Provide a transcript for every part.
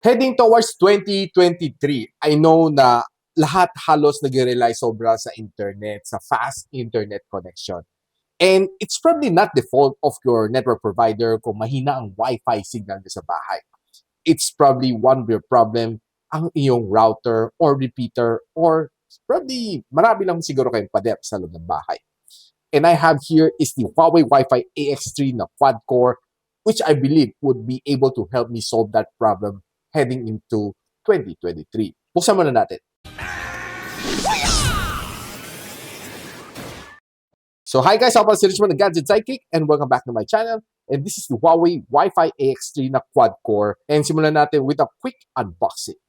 Heading towards 2023, I know na lahat halos nag-rely sobra sa internet, sa fast internet connection. And it's probably not the fault of your network provider kung mahina ang Wi-Fi signal niyo sa bahay. It's probably one of your problem ang iyong router or repeater or probably marami lang siguro kayong pader sa loob ng bahay. And I have here is the Huawei Wi-Fi AX3 na quad-core, which I believe would be able to help me solve that problem heading into 2023. Buksan muna natin. So hi guys, ako pala si Richmond, the Gadget Sidekick, and welcome back to my channel. And this is the Huawei Wi-Fi AX3 na quad-core. And simulan natin with a quick unboxing.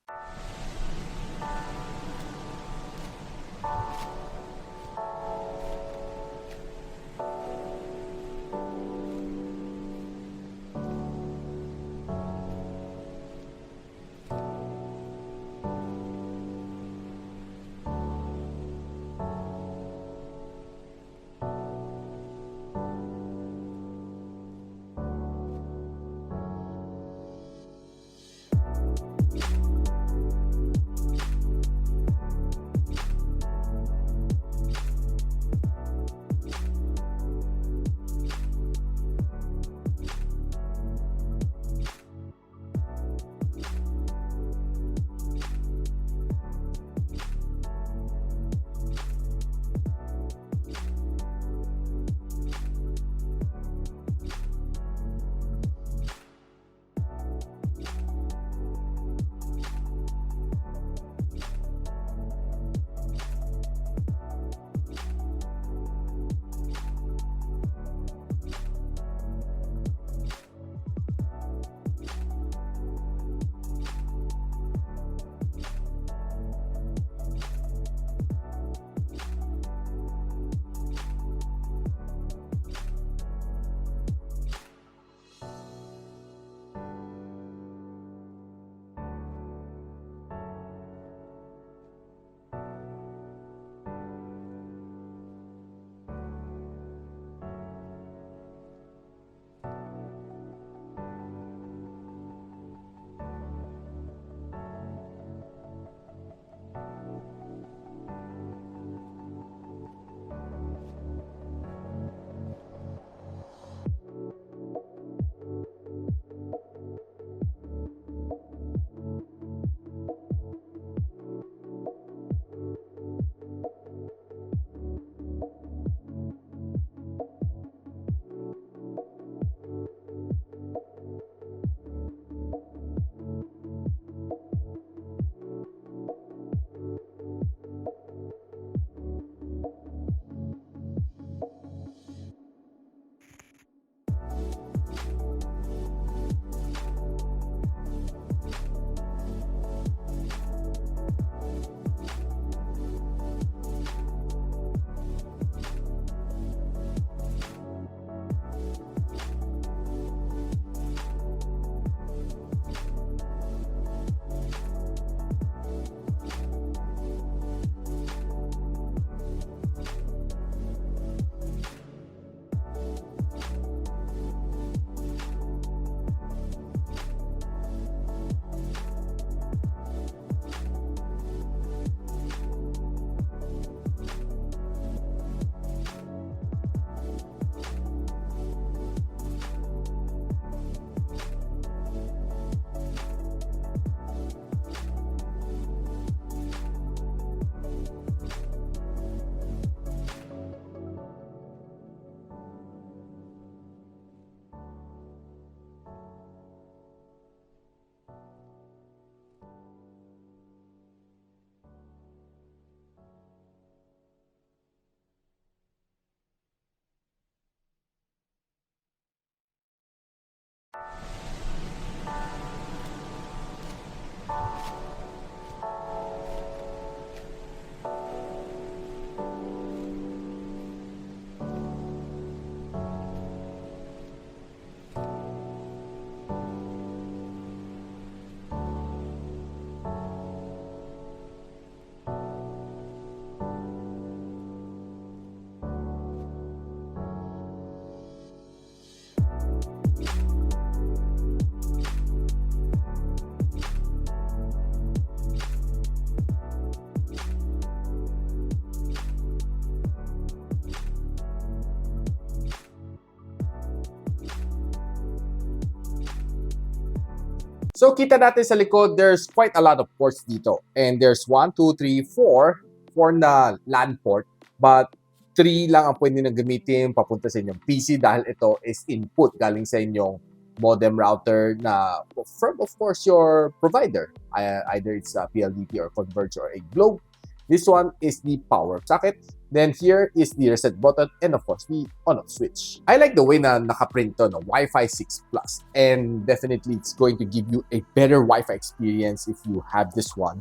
So kita natin sa likod, there's quite a lot of ports dito. And there's 1, 2, 3, 4. 4 na LAN port. But 3 lang ang pwede nang gamitin papunta sa inyong PC dahil ito is input galing sa inyong modem router na from, of course, your provider. Either it's a PLDT or Converge or a Globe. This one is the power socket. Then here is the reset button and of course the on-off switch. I like the way na nakaprint to, no? Wi-Fi 6 Plus. And definitely it's going to give you a better Wi-Fi experience if you have this one.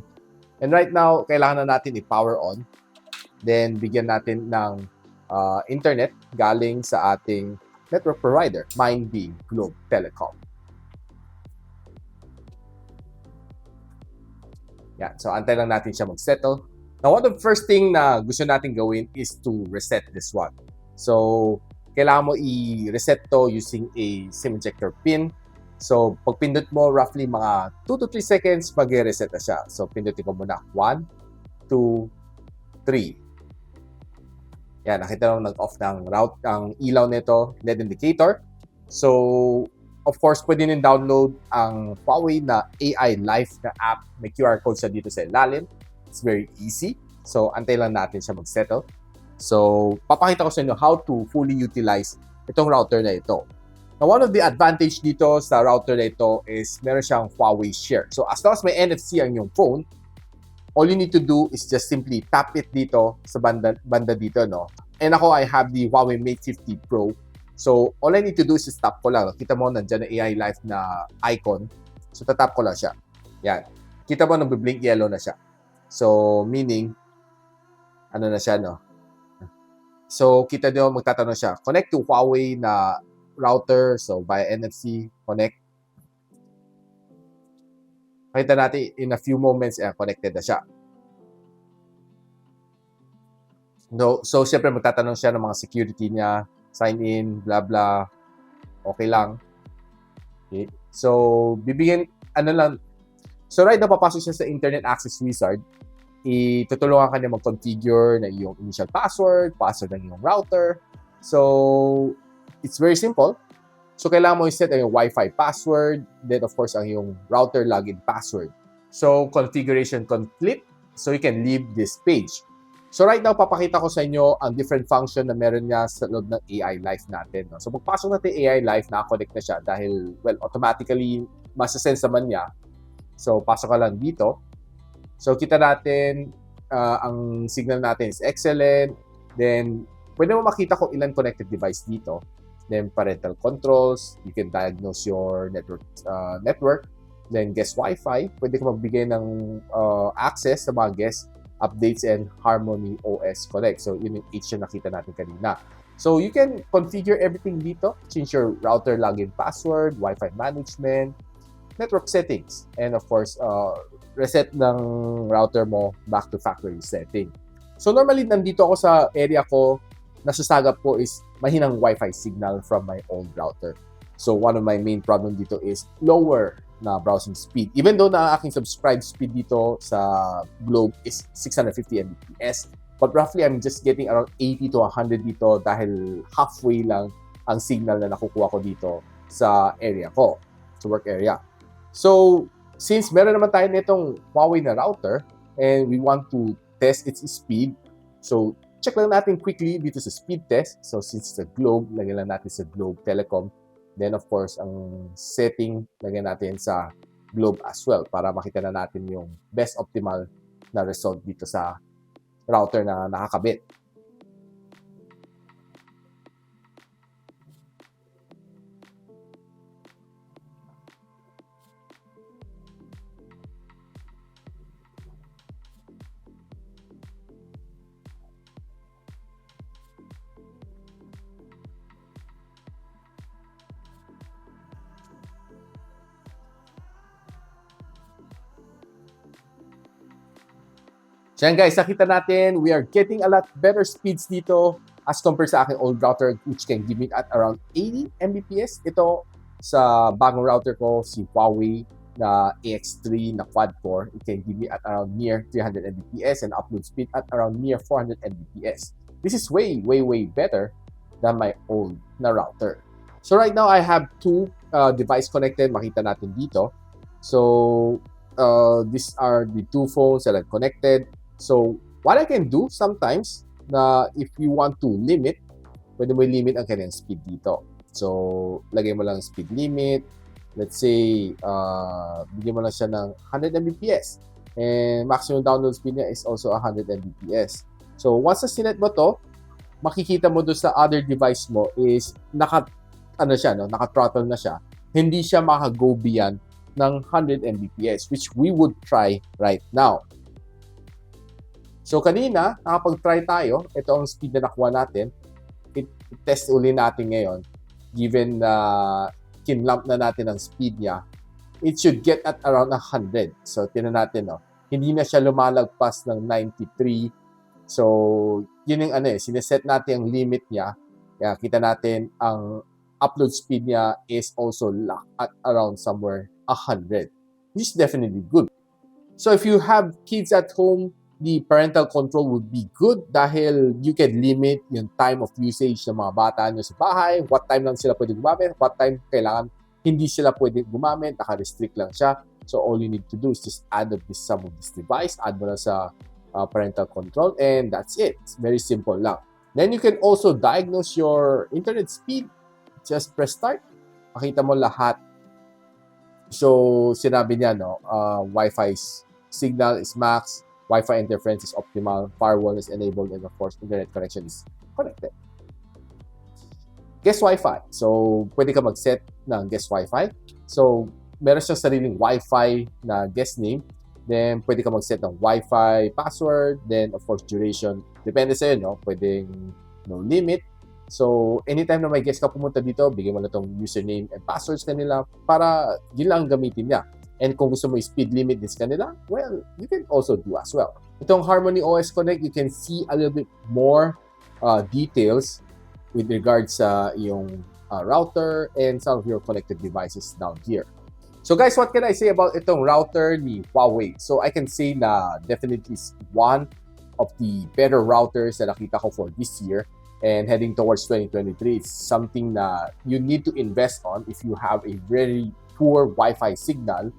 And right now, kailangan na natin i-power on. Then bigyan natin ng internet galing sa ating network provider, mine being Globe Telecom. Yan. So antay lang natin siya mag-settle. Now, one of the first thing na gusto natin gawin is to reset this one. So, kailangan mo i-reset to using a SIM ejector pin. So, pag pindot mo, roughly mga 2 to 3 seconds, mag-reset na siya. So, pindutin ko muna. 1, 2, 3. Yan, nakita mo nag-off ng route, ang ilaw nito, LED indicator. So, of course, pwede nyo download ang Huawei na AI Life na app. May QR code siya dito sa ilalim. It's very easy. So, antay lang natin siya mag-settle. So, papakita ko sa inyo how to fully utilize itong router na ito. Now, one of the advantage dito sa router na ito is meron siyang Huawei Share. So, as long as may NFC ang iyong phone, all you need to do is just simply tap it dito sa banda dito, no? And ako, I have the Huawei Mate 50 Pro. So, all I need to do is just tap ko lang. Kita mo, nandiyan na AI Life na icon. So, tatap ko lang siya. Yan. Kita mo, nag-blink yellow na siya. So, meaning, ano na siya, no? So, kita nyo, magtatanong siya. Connect to Huawei na router. So, via NFC, connect. Pakita natin, in a few moments, connected na siya. No, so, syempre, magtatanong siya ng mga security niya. Sign in, blah, blah. Okay lang. Okay. So, bibigyan, ano lang. So, right now, papasok siya sa Internet Access Wizard. Itutulungan ka niya mag-configure na iyong initial password ng iyong router. So, it's very simple. So, kailangan mo i-set ang iyong Wi-Fi password. Then, of course, ang iyong router login password. So, configuration complete. So, you can leave this page. So, right now, papakita ko sa inyo ang different function na meron niya sa loob ng AI Life natin. No? So, pagpasok natin AI Life, naka-connect na siya dahil, well, automatically, masa-sense naman niya. So, pasok ka lang dito. So, kita natin, ang signal natin is excellent. Then, pwede mo makita kung ilan connected device dito. Then, parental controls. You can diagnose your network. Then, guest Wi-Fi. Pwede ka magbigay ng access sa mga guest updates and Harmony OS Connect. So, yun yung H na nakita natin kanina. So, you can configure everything dito. Change your router login password, Wi-Fi management, network settings, and of course, reset ng router mo back to factory setting. So normally, nandito ako sa area ko, nasasagap ko is mahinang Wi-Fi signal from my old router. So one of my main problem dito is lower na browsing speed. Even though na aking subscribe speed dito sa Globe is 650 Mbps, but roughly I'm just getting around 80 to 100 dito dahil halfway lang ang signal na nakukuha ko dito sa area ko, sa work area. So, since meron naman tayo nitong Huawei na router and we want to test its speed, so check lang natin quickly dito sa speed test. So, since it's a Globe, lagyan lang natin sa Globe Telecom. Then, of course, ang setting, lagyan natin sa Globe as well para makita na natin yung best optimal na result dito sa router na nakakabit. So yan guys, nakita natin, we are getting a lot better speeds dito as compared sa aking old router which can give me at around 80 Mbps. Ito sa bagong router ko, si HUAWEI na AX3 na quad-core. It can give me at around near 300 Mbps and upload speed at around near 400 Mbps. This is way better than my old na router. So right now, I have two device connected. Makita natin dito. So these are the two phones that are connected. So what I can do sometimes na if you want to limit, pwede mo limit ang kanyang speed dito. So lagay mo lang speed limit. Let's say bigyan mo lang siya ng 100 Mbps. And maximum download speed niya is also 100 Mbps. So once na sinet mo to, makikita mo doon sa other device mo is naka-throttle na siya. Hindi siya maka-go beyond ng 100 Mbps, which we would try right now. So kanina, nakapag-try tayo. Ito ang speed na nakuha natin. I-test uli natin ngayon. Given na kinlamp na natin ang speed niya, it should get at around 100. So tinan natin, no? Hindi na siya lumalagpas ng 93. So yun yung sineset natin ang limit niya. Kaya kita natin ang upload speed niya is also locked at around somewhere 100. This is definitely good. So if you have kids at home, the parental control would be good dahil you can limit yung time of usage ng mga bata nyo sa bahay, what time lang sila pwede gumamit, what time kailangan hindi sila pwede gumamit, naka-restrict lang siya. So all you need to do is just add up some of this device, add mo na sa parental control, and that's it. It's very simple lang. Then you can also diagnose your internet speed. Just press start. Makita mo lahat. So sinabi niya, no, Wi-Fi signal is max, Wi-Fi interference is optimal, firewall is enabled, and of course, internet connection is connected. Guest Wi-Fi. So, pwede ka mag-set ng guest Wi-Fi. So, meron siyang sariling Wi-Fi na guest name. Then, pwede ka mag-set ng Wi-Fi password. Then, of course, duration. Depende sa'yo, no? Pwedeng no limit. So, anytime na may guest ka pumunta dito, bigyan mo na itong username and passwords kanila para yun lang gamitin niya. And kung gusto mo i-speed limit din sa kanila, well, you can also do as well. Itong Harmony OS Connect, you can see a little bit more details with regards sa yung router and some of your connected devices down here. So guys, what can I say about itong router ni Huawei? So I can say na definitely one of the better routers na nakita ko for this year. And heading towards 2023, it's something na you need to invest on if you have a very poor Wi-Fi signal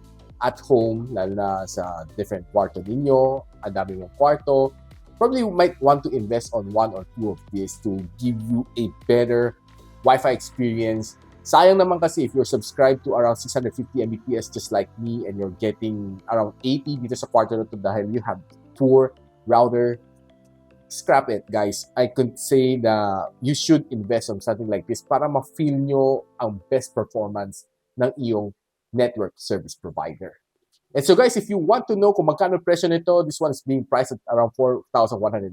at home, lalo na sa different kwarto ninyo, ang dami mong kwarto. Probably you might want to invest on one or two of these to give you a better Wi-Fi experience. Sayang naman kasi if you're subscribed to around 650 Mbps just like me and you're getting around 80 dito sa kwarto na ito dahil you have poor router, scrap it, guys. I could say na you should invest on something like this para ma-feel nyo ang best performance ng iyong network service provider. And so guys, if you want to know kung magkano presyo nito, this one is being priced at around 4,199.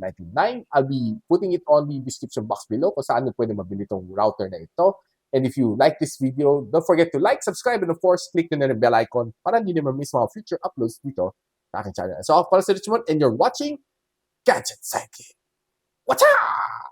I'll be putting it on the description box below kung saan pwede mabili itong router na ito. And if you like this video, don't forget to like, subscribe, and of course, click na yung bell icon para hindi naman miss mga future uploads dito sa aking channel. So ako pala si Richmond and you're watching Gadget Sidekick. Watch out!